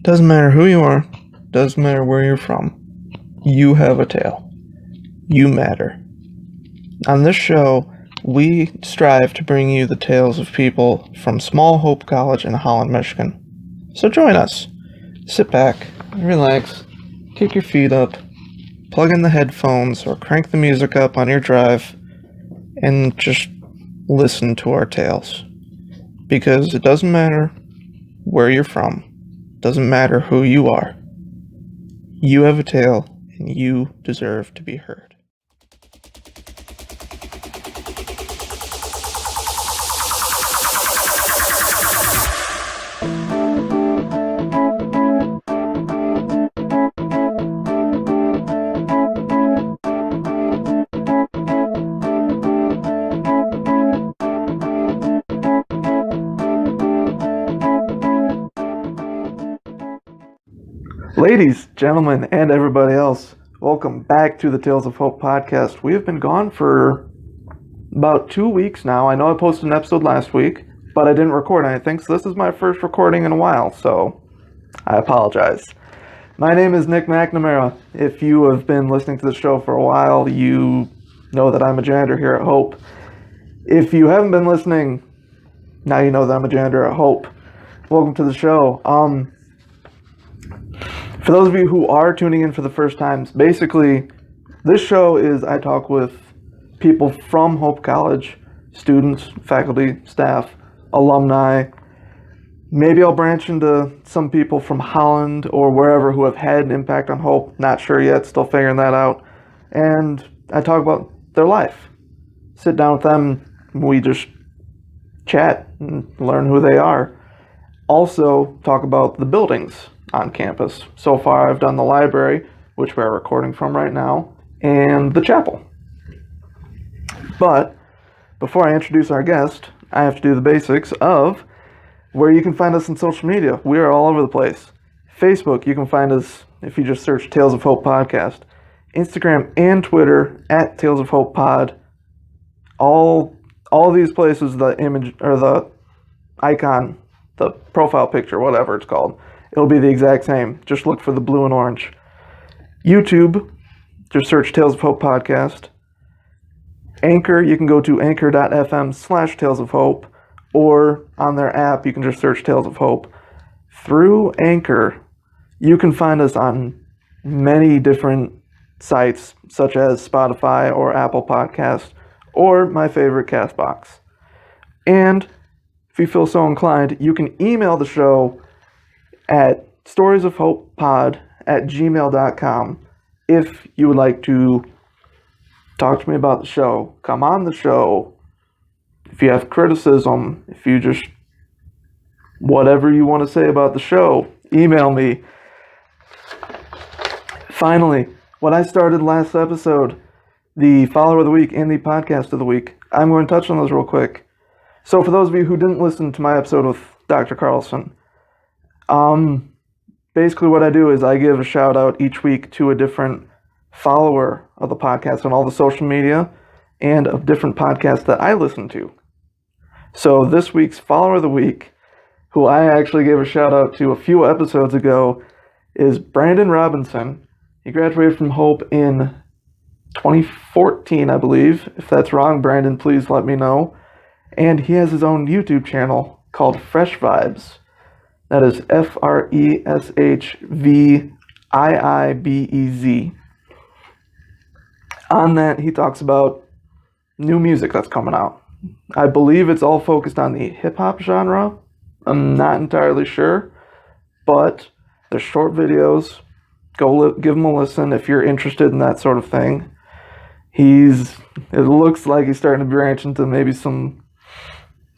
Doesn't matter who you are, doesn't matter where you're from. You have a tale. You matter. On this show, we strive to bring you the tales of people from Small Hope College in Holland, Michigan. So join us. Sit back, relax, kick your feet up, plug in the headphones or crank the music up on your drive, and just listen to our tales. Because it doesn't matter where you're from, doesn't matter who you are. You have a tale, and you deserve to be heard. Ladies, gentlemen, and everybody else, welcome back to the Tales of Hope podcast. We have been gone for about 2 weeks now. I know I posted an episode last week, but I didn't record anything, so this is my first recording in a while, so I apologize. My name is Nick McNamara. If you have been listening to the show for a while, you know that I'm a janitor here at Hope. If you haven't been listening, now you know that I'm a janitor at Hope. Welcome to the show. For those of you who are tuning in for the first time, basically, this show is I talk with people from Hope College, students, faculty, staff, alumni. Maybe I'll branch into some people from Holland or wherever who have had an impact on Hope. Not sure yet, still figuring that out. And I talk about their life. Sit down with them, we just chat and learn who they are. Also, talk about the buildings on campus. So far, I've done the library, which we're recording from right now, and the chapel. But before I introduce our guest, I have to do the basics of where you can find us on social media. We are all over the place. Facebook, you can find us if you just search Tales of Hope Podcast. Instagram and Twitter at Tales of Hope Pod. All these places, the image or the icon, the profile picture, whatever it's called, it'll be the exact same. Just look for the blue and orange. YouTube, just search Tales of Hope Podcast. Anchor, you can go to anchor.fm/Tales of Hope, or on their app, you can just search Tales of Hope. Through Anchor, you can find us on many different sites, such as Spotify or Apple Podcasts, or my favorite, Castbox. And if you feel so inclined, you can email the show at storiesofhopepod@gmail.com if you would like to talk to me about the show, come on the show, if you have criticism, if you just, whatever you want to say about the show, email me. Finally, what I started last episode, the follower of the week and the podcast of the week, I'm going to touch on those real quick. So for those of you who didn't listen to my episode with Dr. Carlson, basically what I do is I give a shout out each week to a different follower of the podcast on all the social media and of different podcasts that I listen to. So this week's follower of the week, who I actually gave a shout out to a few episodes ago, is Brandon Robinson. He graduated from Hope in 2014, I believe. If that's wrong, Brandon, please let me know. And he has his own YouTube channel called Fresh Vibes. That is FRESHVIIBEZ. On that, he talks about new music that's coming out. I believe it's all focused on the hip-hop genre. I'm not entirely sure, but they're short videos. Go give them a listen if you're interested in that sort of thing. It looks like he's starting to branch into maybe some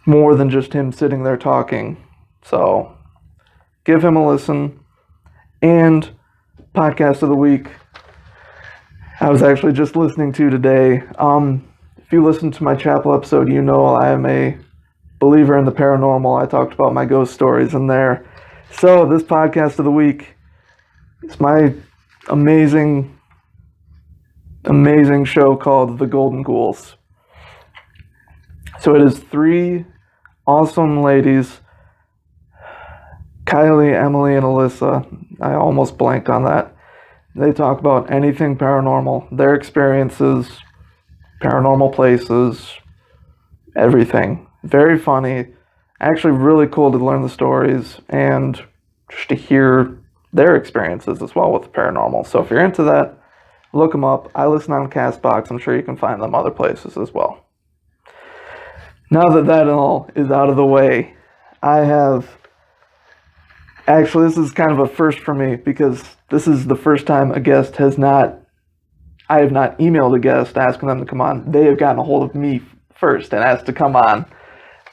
more than just him sitting there talking. So give him a listen. And podcast of the week, I was actually just listening to today. If you listen to my chapel episode, you know I am a believer in the paranormal. I talked about my ghost stories in there. So this podcast of the week, it's my amazing show called The Golden Ghouls. So it is 3 awesome ladies Kylie, Emily, and Alyssa, I almost blanked on that. They talk about anything paranormal, their experiences, paranormal places, everything. Very funny. Actually, really cool to learn the stories and just to hear their experiences as well with the paranormal. So if you're into that, look them up. I listen on CastBox. I'm sure you can find them other places as well. Now that that all is out of the way, I have... Actually, this is kind of a first for me because this is the first time a guest has not... I have not emailed a guest asking them to come on. They have gotten a hold of me first and asked to come on.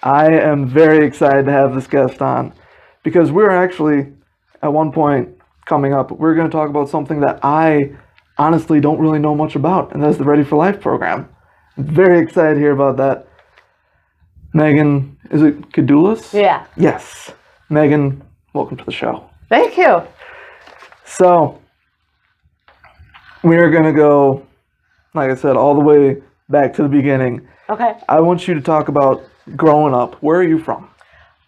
I am very excited to have this guest on because we're actually, at one point coming up, we're going to talk about something that I honestly don't really know much about, and that's the Ready for Life program. I'm very excited to hear about that. Megan, is it Kidulas? Yeah. Yes. Megan, welcome to the show. Thank you. So, we are going to go, like I said, all the way back to the beginning. Okay. I want you to talk about growing up. Where are you from?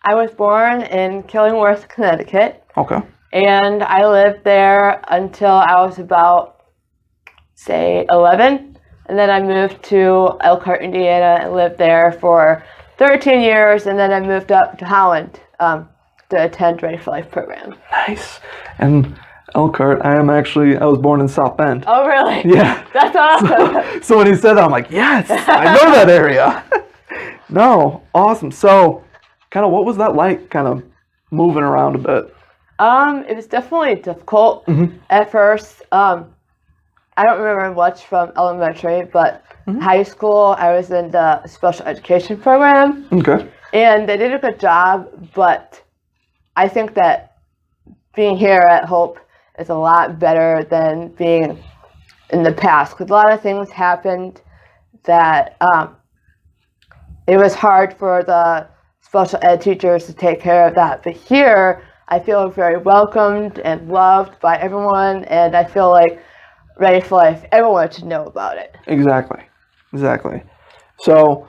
I was born in Killingworth, Connecticut. Okay. And I lived there until I was about, say, 11. And then I moved to Elkhart, Indiana, and lived there for 13 years. And then I moved up to Holland to attend Ready for Life program. Nice. And Elkhart, I was born in South Bend. Oh, really? Yeah. That's awesome. So when he said that, I'm like, yes, I know that area. No, awesome. So, kind of what was that like, kind of moving around a bit? It was definitely difficult at first. I don't remember much from elementary, but high school, I was in the special education program. Okay. And they did a good job, but I think that being here at Hope is a lot better than being in the past. Because a lot of things happened that it was hard for the special ed teachers to take care of that. But here, I feel very welcomed and loved by everyone, and I feel like Ready for Life, everyone should know about it. Exactly. So,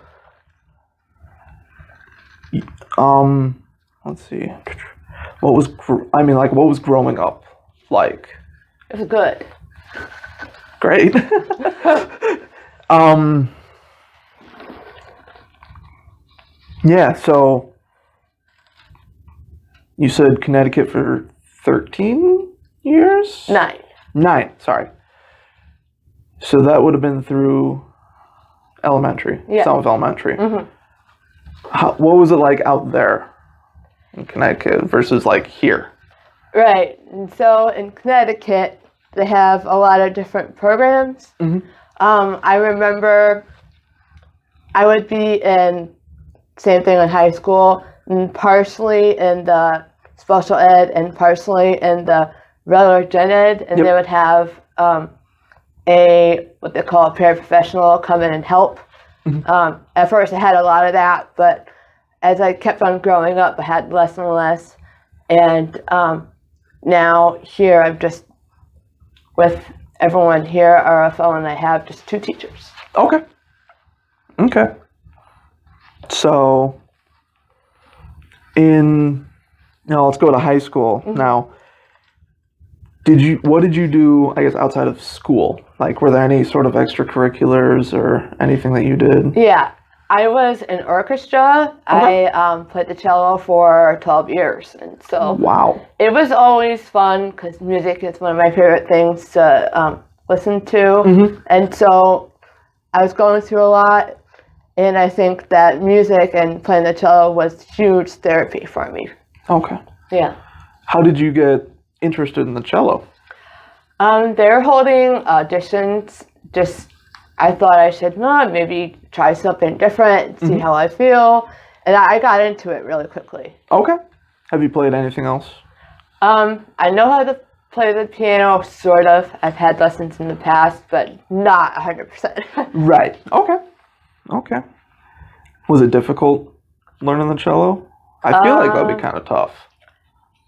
let's see. What was growing up like? It was good. Great. Yeah, so you said Connecticut for 13 years? 9. 9, sorry. So that would have been through elementary, some of elementary. What was it like out there in Connecticut versus like here? Right. And so in Connecticut, they have a lot of different programs. I remember I would be in, same thing in high school, and partially in the special ed and partially in the regular gen ed, and they would have what they call a paraprofessional come in and help. At first I had a lot of that, but as I kept on growing up, I had less and less. And now here I'm just with everyone here, RFL, and I have just 2 teachers. Okay. So, let's go to high school now. What did you do, I guess, outside of school? Like, were there any sort of extracurriculars or anything that you did? Yeah, I was in orchestra. Okay. I played the cello for 12 years. And so wow. It was always fun because music is one of my favorite things to listen to. And so I was going through a lot. And I think that music and playing the cello was huge therapy for me. Okay. Yeah. How did you get interested in the cello? They're holding auditions. I thought I should maybe try something different, see how I feel. And I got into it really quickly. Okay. Have you played anything else? I know how to play the piano, sort of. I've had lessons in the past, but not 100%. Right. Okay. Was it difficult learning the cello? I feel like that'd be kind of tough.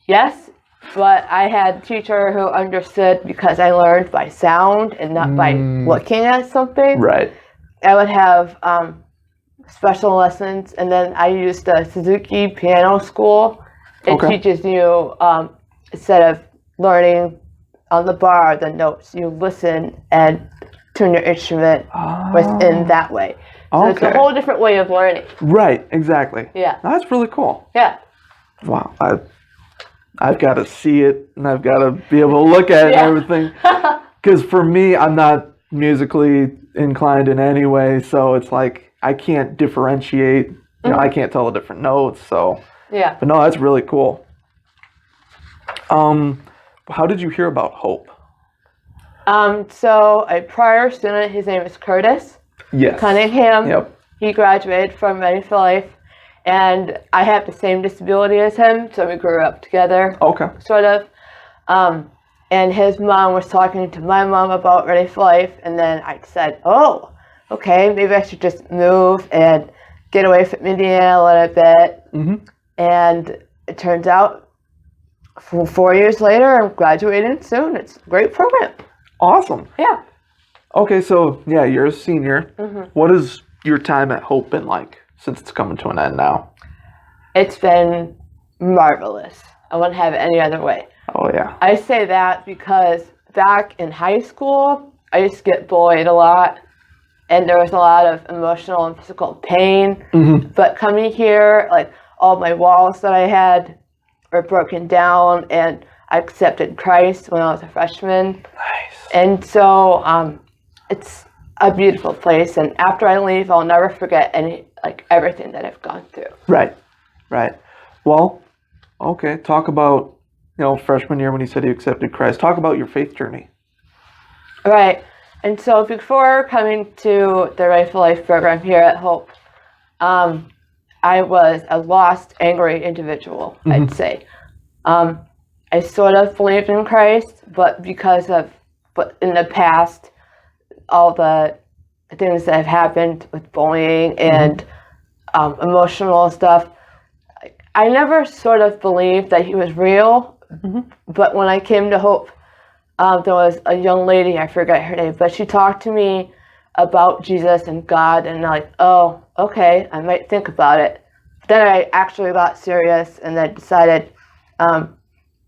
Yes, but I had a teacher who understood because I learned by sound and not by looking at something. Right. I would have special lessons, and then I used the Suzuki Piano School It teaches you, instead of learning on the bar the notes, you listen and tune your instrument within that way. So it's a whole different way of learning. Right, exactly. Yeah. That's really cool. Yeah. Wow. I've got to see it, and I've got to be able to look at it and everything. Because for me, I'm not musically inclined in any way, so it's like I can't differentiate. You know, I can't tell the different notes. So, yeah. But no, that's really cool. How did you hear about Hope? So a prior student, his name is Curtis. Yes. Cunningham. Yep. He graduated from Ready for Life, and I have the same disability as him, so we grew up together. Okay. Sort of. And his mom was talking to my mom about Ready for Life, and then I said, oh, okay, maybe I should just move and get away from Indiana a little bit. Mm-hmm. And it turns out 4 years later, I'm graduating soon. It's a great program. Awesome. Yeah. Okay, so yeah, you're a senior. Mm-hmm. What has your time at Hope been like since it's coming to an end now? It's been marvelous. I wouldn't have it any other way. Oh, yeah. I say that because back in high school, I used to get bullied a lot, and there was a lot of emotional and physical pain. Mm-hmm. But coming here, like, all my walls that I had were broken down, and I accepted Christ when I was a freshman. Nice. And so it's a beautiful place, and after I leave, I'll never forget everything that I've gone through. Right. Well, okay, talk about, freshman year when you said you accepted Christ. Talk about your faith journey. Right. And so before coming to the Right for Life program here at Hope, I was a lost, angry individual, I'd say. I sort of believed in Christ, but in the past, all the things that have happened with bullying and emotional stuff, I never sort of believed that he was real. But when I came to Hope, there was a young lady, I forget her name, but she talked to me about Jesus and God, and I'm like, oh, okay, I might think about it. But then I actually got serious, and then decided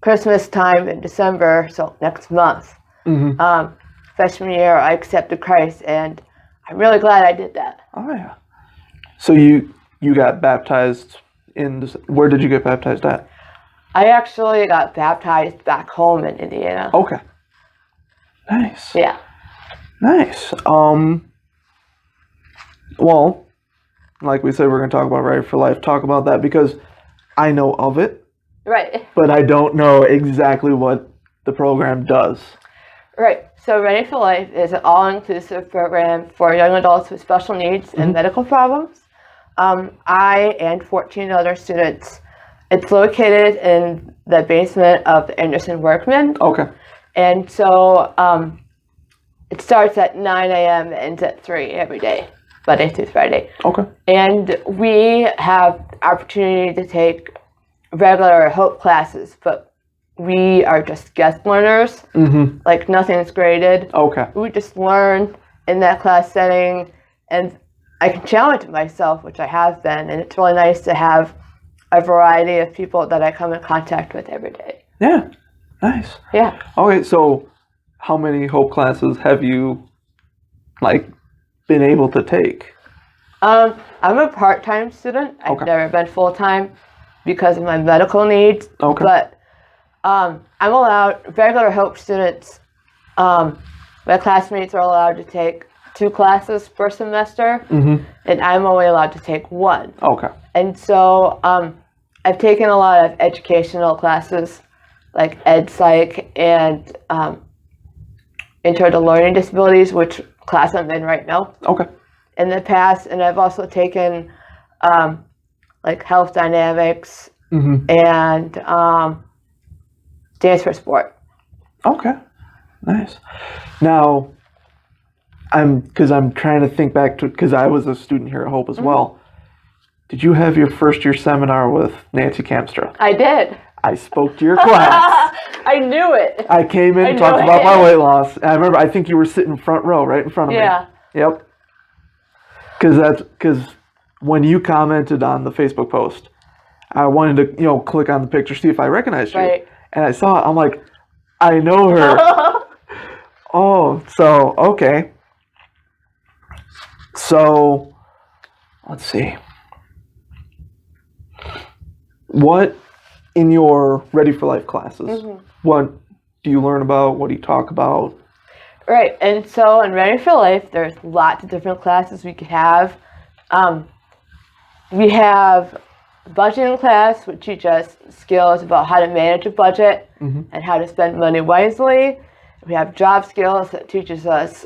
Christmas time in December, so next month, freshman year, I accepted Christ, and I'm really glad I did that. Oh, yeah. So you got baptized where did you get baptized at? I actually got baptized back home in Indiana. Okay. Nice. Yeah. Nice. Well, like we said, we're going to talk about Right for Life. Talk about that because I know of it. Right. But I don't know exactly what the program does. Right. So Ready for Life is an all-inclusive program for young adults with special needs and medical problems. I and 14 other students. It's located in the basement of the Anderson Workman. Okay. And so it starts at 9 a.m. and ends at 3 every day, Monday through Friday. Okay. And we have opportunity to take regular Hope classes, but we are just guest learners. Like nothing's graded. Okay. We just learn in that class setting, and I can challenge myself, which I have been, and it's really nice to have a variety of people that I come in contact with every day. Yeah. Nice. Yeah. Okay, so how many Hope classes have you been able to take? I'm a part-time student. I've never been full-time because of my medical needs. Okay. But I'm allowed, regular Hope students, my classmates are allowed to take 2 classes per semester, and I'm only allowed to take 1. Okay. And so I've taken a lot of educational classes, like Ed Psych and Intro to Learning Disabilities, which class I'm in right now. Okay. In the past, and I've also taken Health Dynamics and Dance for Sport. Okay. Nice. Now, I'm trying to think back to, because I was a student here at Hope as well. Did you have your first year seminar with Nancy Kamstra? I did. I spoke to your class. I knew it. I came in and talked about my weight loss. And I remember, I think you were sitting front row, right in front of me. Yeah. Yep. Because when you commented on the Facebook post, I wanted to, click on the picture, see if I recognized you. Right. And I saw it. I'm like, I know her. Oh, so, okay. So, let's see. What, in your Ready for Life classes, what do you learn about? What do you talk about? Right, and so in Ready for Life, there's lots of different classes we could have. We have a budgeting class, which teaches us skills about how to manage a budget and how to spend money wisely. We have job skills that teaches us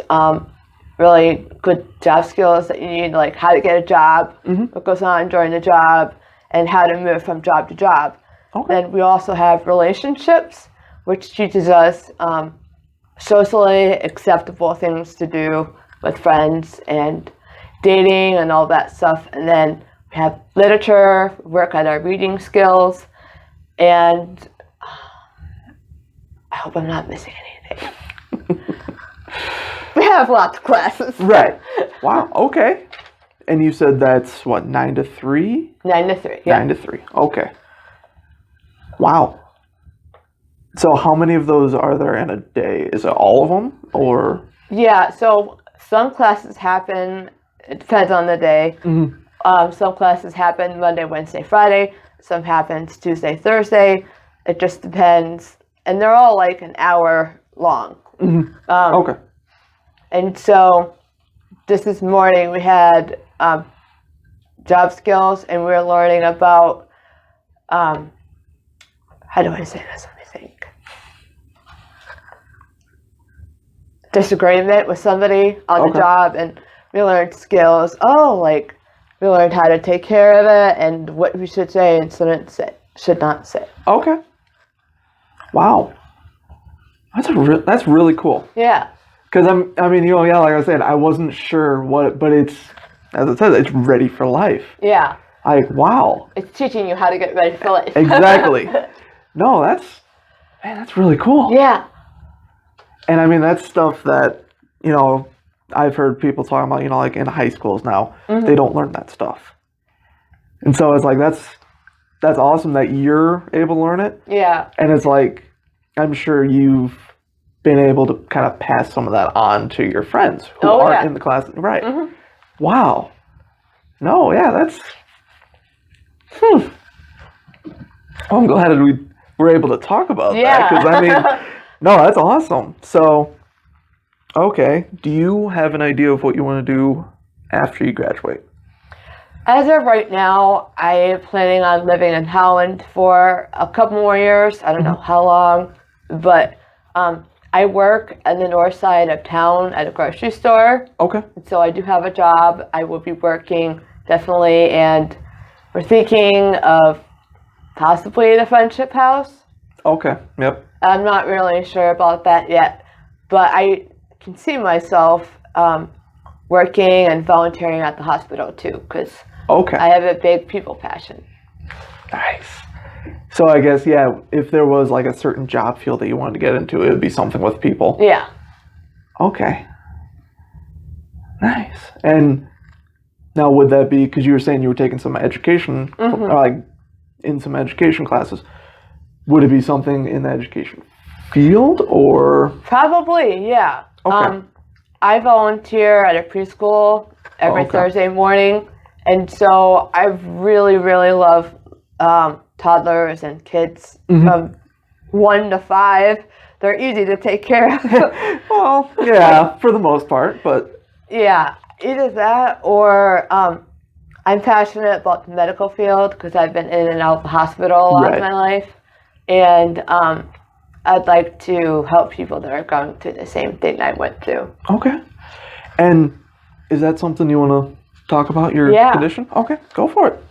really good job skills that you need, like how to get a job, what goes on during the job, and how to move from job to job. Okay. Then we also have relationships, which teaches us socially acceptable things to do with friends and dating and all that stuff. And then we have literature, work on our reading skills, and I hope I'm not missing anything. We have lots of classes. Right. Wow. Okay. And you said that's what, 9 to 3? 9 to 3. Yeah. 9 to 3. Okay. Wow. So how many of those are there in a day? Is it all of them, or? Yeah. So some classes happen. It depends on the day. Some classes happen Monday, Wednesday, Friday. Some happens Tuesday, Thursday. It just depends, and they're all like an hour long. Okay. And so, just this morning we had job skills, and we were learning about how do I say this? Let me think. Disagreement with somebody on the job, and we learned skills. We learned how to take care of it and what we should say and should not say. Okay. Wow. That's really cool. Yeah. Because like I said, I wasn't sure but it's, as it says, it's Ready for Life. Yeah. Like, wow. It's teaching you how to get ready for life. Exactly. No, that's really cool. Yeah. And that's stuff that, I've heard people talking about, like in high schools now, they don't learn that stuff. And so it's like, that's awesome that you're able to learn it. Yeah. And it's like, I'm sure you've been able to kind of pass some of that on to your friends who aren't in the class. Right. Wow. No, yeah, that's, well, I'm glad we were able to talk about that. Because, no, that's awesome. So, okay, do you have an idea of what you want to do after you graduate? As of right now, I am planning on living in Holland for a couple more years. I don't know how long, but I work on the north side of town at a grocery store. Okay. So I do have a job. I will be working definitely, and we're thinking of possibly the Friendship House. Okay, yep. I'm not really sure about that yet, but I can see myself working and volunteering at the hospital too, because I have a big people passion. Nice. So I guess, yeah, if there was like a certain job field that you wanted to get into, it would be something with people. Yeah. Okay. Nice. And now would that be, because you were saying you were taking some education, or like in some education classes, would it be something in the education field or? Probably, yeah. Okay. I volunteer at a preschool every Thursday morning, and so I really, really love toddlers and kids from 1 to 5. They're easy to take care of. Well, yeah, for the most part, but. Yeah, either that or I'm passionate about the medical field because I've been in and out of the hospital a lot of my life. And I'd like to help people that are going through the same thing I went through. Okay. And is that something you want to talk about, your condition? Okay, go for it.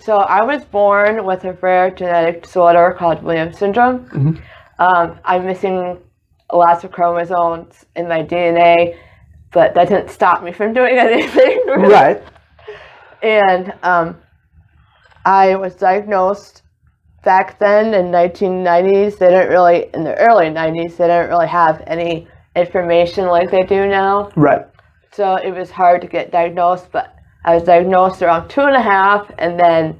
So I was born with a rare genetic disorder called Williams syndrome. I'm missing lots of chromosomes in my DNA, but that didn't stop me from doing anything. Right. And I was diagnosed back then in 1990s. In the early 90s, they didn't really have any information like they do now. Right. So it was hard to get diagnosed, but I was diagnosed around 2.5, and then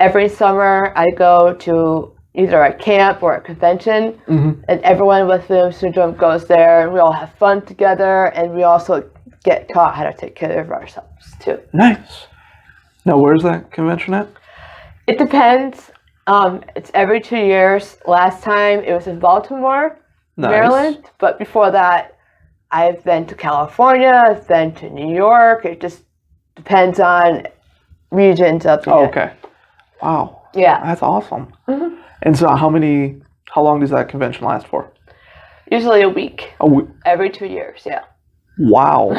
every summer I go to either a camp or a convention, and everyone with Down syndrome goes there, and we all have fun together, and we also get taught how to take care of ourselves too. Nice. Now, where's that convention at? It depends. It's every 2 years. Last time it was in Baltimore, Nice. Maryland, but before that, I've been to California, I've been to New York. It just depends on regions of the Oh, okay. Wow. Yeah. That's awesome. And so how long does that convention last for? Usually a week. Oh, Every 2 years, yeah. wow.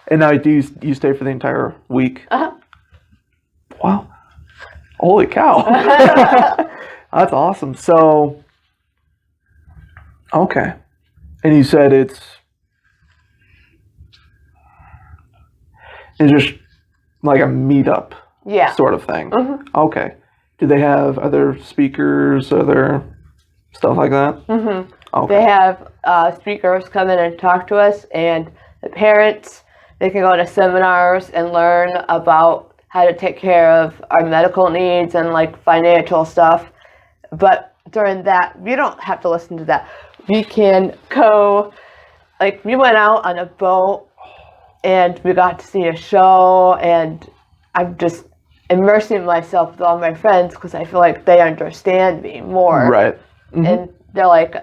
And now do you stay for the entire week? Uh-huh. Wow. Holy cow. That's awesome. So, okay. And you said it's just like a meetup Yeah. sort of thing. Okay. Do they have other speakers, other stuff like that? Okay. They have speakers come in and talk to us, and the parents, they can go to seminars and learn about how to take care of our medical needs and like financial stuff. But during that, we don't have to listen to that. We can go, like we went out on a boat and we got to see a show, and I'm just immersing myself with all my friends because I feel like they understand me more. Right. And they're like,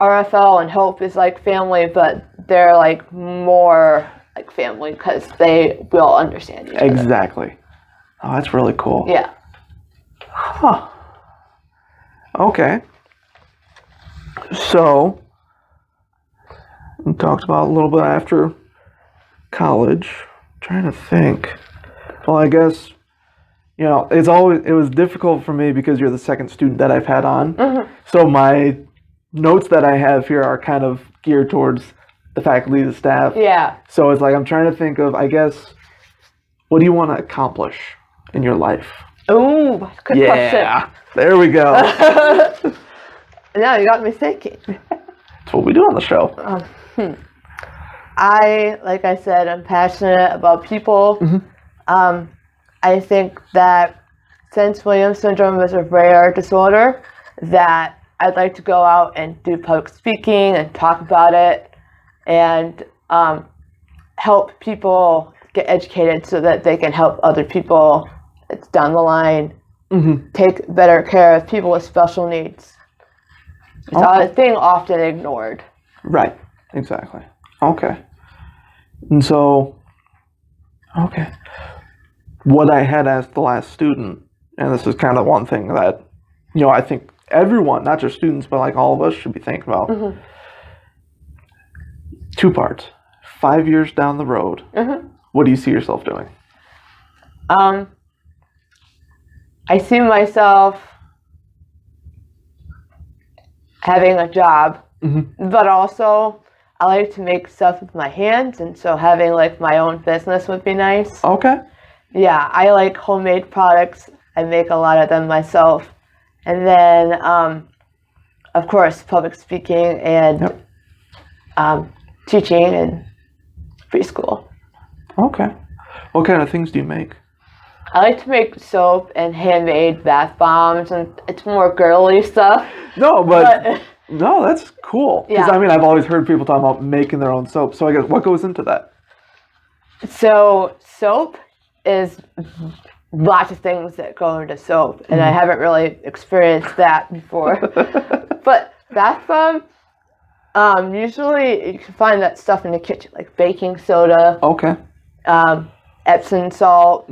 RFL and Hope is like family, but they're like more like family because they will understand each other. Exactly. Oh, that's really cool. Yeah. Huh. Okay. So, we talked about a little bit after college. Trying to think. Well, I guess, it was difficult for me because you're the second student that I've had on. So my notes that I have here are kind of geared towards the faculty, the staff. Yeah. So it's like I'm trying to think of, I guess, what do you want to accomplish in your life? Ooh, good question. There we go. Now you got me thinking. That's what we do on the show. Like I said, I'm passionate about people. I think that since Williams syndrome is a rare disorder, that I'd like to go out and do public speaking and talk about it and help people get educated so that they can help other people down the line take better care of people with special needs. It's a thing often ignored. Right. Exactly. Okay. And so, okay. What I had asked the last student, and this is kind of one thing that, I think everyone, not just students, but like all of us should be thinking about. 2 parts. 5 years down the road, what do you see yourself doing? I see myself having a job, but also I like to make stuff with my hands, and so having like my own business would be nice. Okay. Yeah, I like homemade products. I make a lot of them myself. And then, of course, public speaking and teaching in preschool. Okay. What kind of things do you make? I like to make soap and handmade bath bombs, and it's more girly stuff. No, but no, that's cool. Because Yeah. I've always heard people talking about making their own soap. So I guess what goes into that? So soap is lots of things that go into soap, and I haven't really experienced that before. But bath bomb, usually you can find that stuff in the kitchen, like baking soda, Okay. Epsom salt,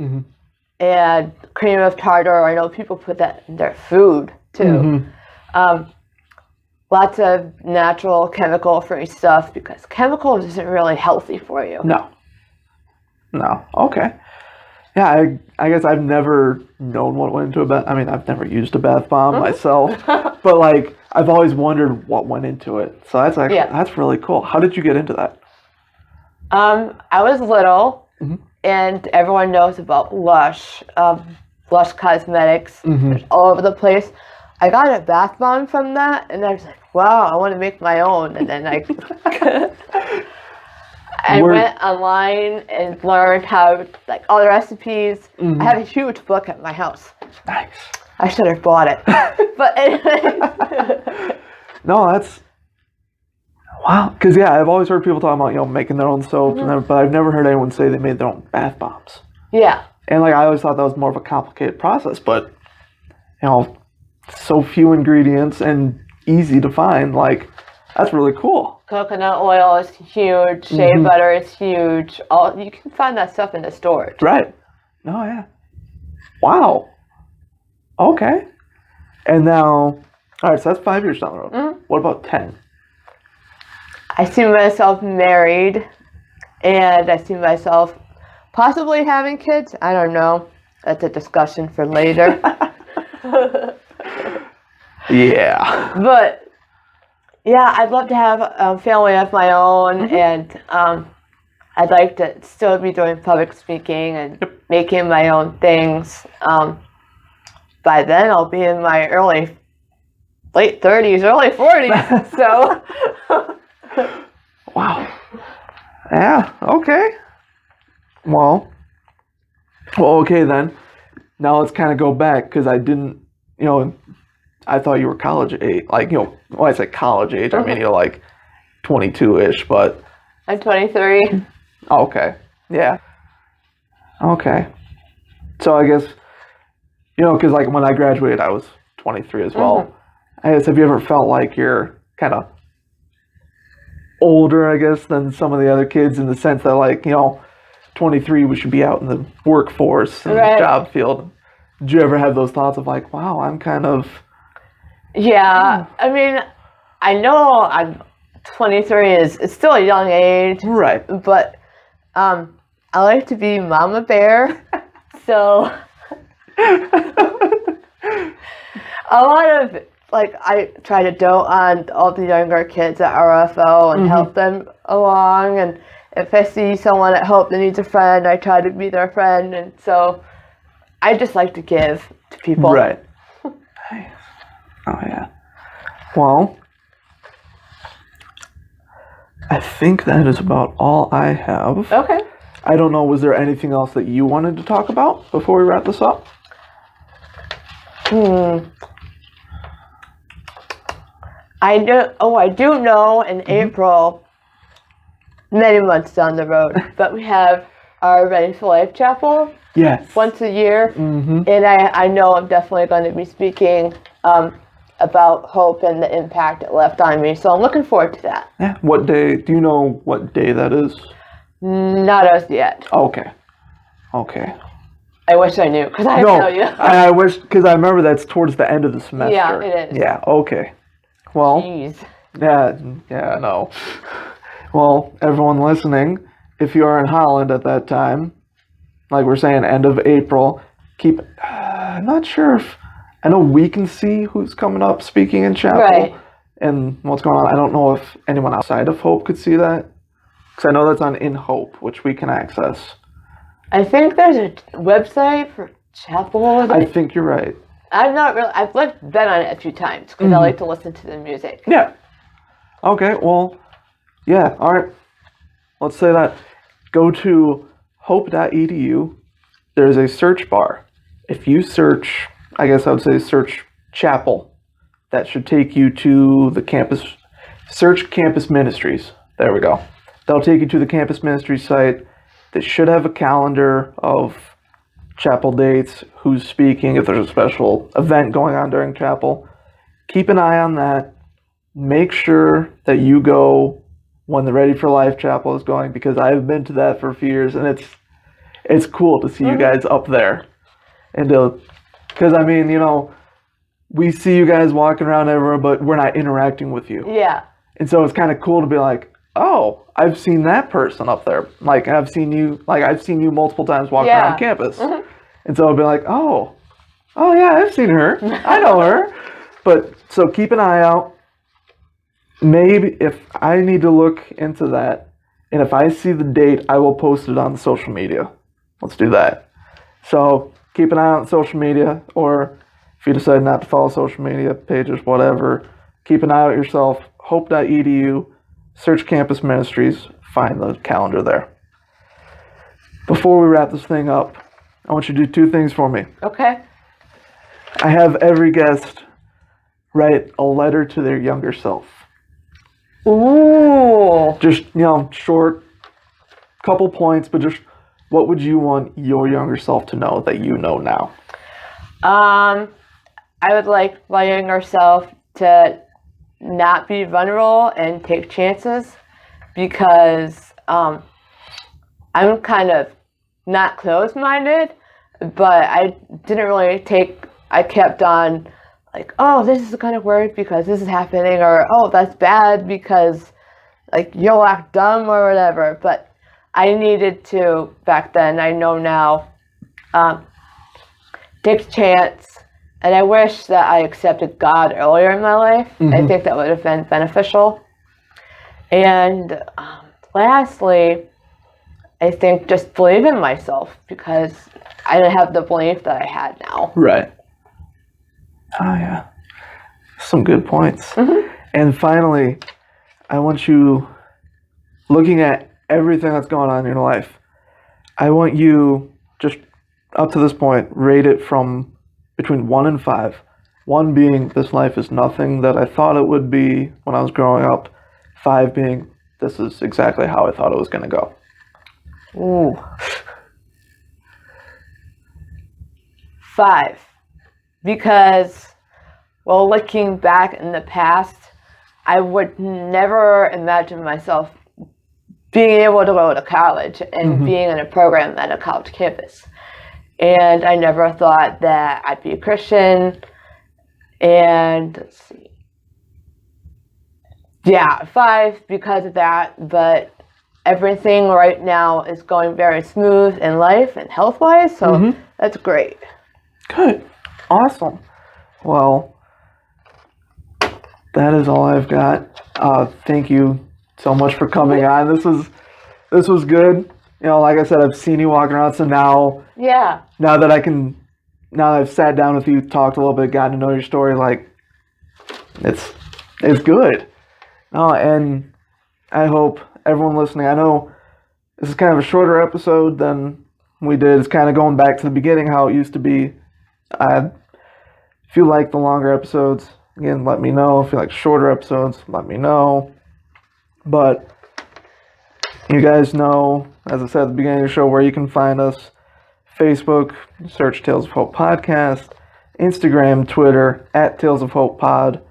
and cream of tartar. I know people put that in their food too. Lots of natural chemical-free stuff because chemicals isn't really healthy for you. No. Okay. Yeah, I guess I've never known what went into a bath. I mean, I've never used a bath bomb myself, but like I've always wondered what went into it. So that's actually that's really cool. How did you get into that? I was little, and everyone knows about Lush, Lush Cosmetics. It's all over the place. I got a bath bomb from that, and I was like, wow, I want to make my own. And then I went online and learned how, like, all the recipes. I have a huge book at my house. Nice. I should have bought it. But anyway. No, that's wow. Because I've always heard people talking about making their own soaps, but I've never heard anyone say they made their own bath bombs. Yeah. And I always thought that was more of a complicated process, but so few ingredients and easy to find. That's really cool. Coconut oil is huge. Shea butter is huge. You can find that stuff in the stores. Right. Oh yeah. Wow. Okay. And now, all right. So that's 5 years down the road. What about 10? I see myself married, and I see myself possibly having kids. I don't know. That's a discussion for later. Yeah. But yeah, I'd love to have a family of my own, and I'd like to still be doing public speaking and making my own things. By then, I'll be in my late 30s, early 40s. So. Wow. Yeah. Okay. Well, okay then. Now let's kind of go back because I didn't, I thought you were college age. When I say college age, I mean you're 22-ish, but. I'm 23. Okay. Yeah. Okay. So I guess, because when I graduated, I was 23 as well. I guess, have you ever felt like you're kind of older, I guess, than some of the other kids in the sense that 23, we should be out in the workforce and the job field. Did you ever have those thoughts of wow, I'm kind of... Yeah, I mean, I know I'm 23 it's still a young age. Right. But I like to be Mama Bear. So a lot of I try to dote on all the younger kids at RFO and help them along, and if I see someone at Hope that needs a friend, I try to be their friend, and so I just like to give to people. Right. Nice. Oh yeah. Well, I think that is about all I have. Okay. I don't know, was there anything else that you wanted to talk about before we wrap this up? I do know in April, many months down the road, but we have our Ready for Life Chapel. Yes. Once a year. And I know I'm definitely going to be speaking about hope and the impact it left on me. So I'm looking forward to that. Yeah. What day, do you know what day that is? Not as yet. Okay. I wish I knew, because I tell you. I wish, because I remember that's towards the end of the semester. Yeah, it is. Yeah, okay. Well, Jeez. Yeah, I know. Well, everyone listening, if you are in Holland at that time, like we're saying, end of April, I'm not sure if, I know we can see who's coming up speaking in chapel and what's going on. I don't know if anyone outside of Hope could see that, because I know that's on In Hope, which we can access. I think there's a website for chapel. I think you're right. I've been on it a few times because I like to listen to the music. Yeah. Okay, well, yeah, all right. Let's say that. Go to hope.edu. There's a search bar. If you search, I guess I would say search chapel. That should take you to the campus. Search campus ministries. There we go. That'll take you to the campus ministries site. That should have a calendar of chapel dates, who's speaking, if there's a special event going on during chapel. Keep an eye on that. Make sure that you go when the Ready for Life Chapel is going, because I've been to that for a few years, and it's cool to see you guys up there. And because, I mean, we see you guys walking around everywhere, but we're not interacting with you. Yeah. And so it's kind of cool to be like, oh, I've seen that person up there. I've seen you multiple times walking around campus. And so I'll be like, oh yeah, I've seen her. I know her. But so keep an eye out. Maybe if I need to look into that, and if I see the date, I will post it on social media. Let's do that. So keep an eye on social media, or if you decide not to follow social media pages, whatever, keep an eye out yourself. Hope.edu, search campus ministries, find the calendar there. Before we wrap this thing up, I want you to do two things for me. Okay. I have every guest write a letter to their younger self. Ooh. Just, short, couple points, but just what would you want your younger self to know that you know now? I would like my younger self to not be vulnerable and take chances, because I'm kind of not closed-minded, but I didn't really I kept on like, oh, this is gonna work because this is happening, or oh, that's bad because like you'll act dumb or whatever. But I needed to back then. I know now. Take a chance, and I wish that I accepted God earlier in my life. Mm-hmm. I think that would have been beneficial. And lastly, I think just believe in myself, because I didn't have the belief that I had now. Right. Oh, yeah. Some good points. Mm-hmm. And finally, I want you, looking at everything that's going on in your life, I want you, just up to this point, rate it from between 1 and 5. 1 being, this life is nothing that I thought it would be when I was growing up. 5 being, this is exactly how I thought it was going to go. Ooh. 5. Because, well, looking back in the past, I would never imagine myself being able to go to college and being in a program at a college campus. And I never thought that I'd be a Christian. And let's see. Yeah, 5 because of that. But everything right now is going very smooth in life and health-wise. So that's great. Good. Awesome. Well, that is all I've got. Thank you so much for coming on. This was good. Like I said, I've seen you walking around, so now that I've sat down with you, talked a little bit, gotten to know your story, like it's good. And I hope everyone listening, I know this is kind of a shorter episode than we did. It's kind of going back to the beginning, how it used to be. If you like the longer episodes, again, let me know. If you like shorter episodes, let me know. But you guys know, as I said at the beginning of the show, where you can find us. Facebook, search Tales of Hope Podcast. Instagram, Twitter, at Tales of Hope Pod.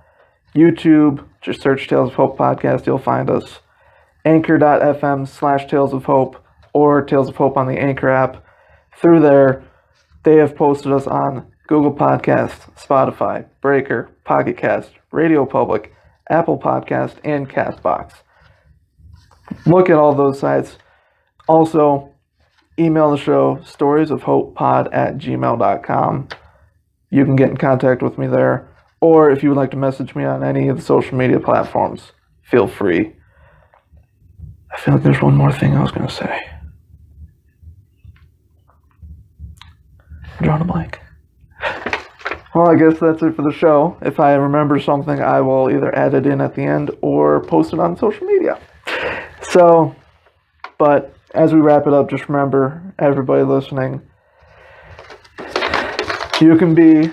YouTube, just search Tales of Hope Podcast, you'll find us. Anchor.fm/Tales of Hope, or Tales of Hope on the Anchor app. Through there, they have posted us on Google Podcasts, Spotify, Breaker, Pocket Cast, Radio Public, Apple Podcast, and CastBox. Look at all those sites. Also, email the show, storiesofhopepod@gmail.com. You can get in contact with me there. Or if you would like to message me on any of the social media platforms, feel free. I feel like there's one more thing I was going to say. I'm drawing a blank. Well, I guess that's it for the show. If I remember something, I will either add it in at the end or post it on social media. So, but as we wrap it up, just remember, everybody listening, you can be a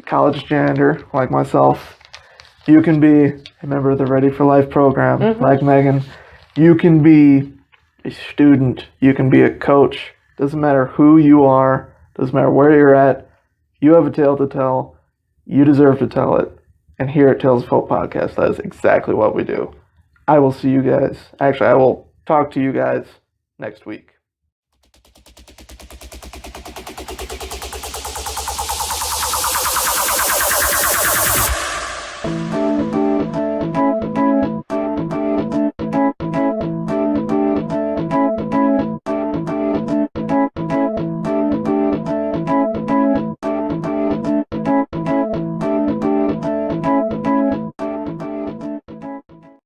college janitor like myself. You can be a member of the Ready for Life program like Megan. You can be a student. You can be a coach. Doesn't matter who you are. Doesn't matter where you're at. You have a tale to tell. You deserve to tell it. And here at Tales of Hope Podcast, that is exactly what we do. I will see you guys. Actually, I will talk to you guys next week.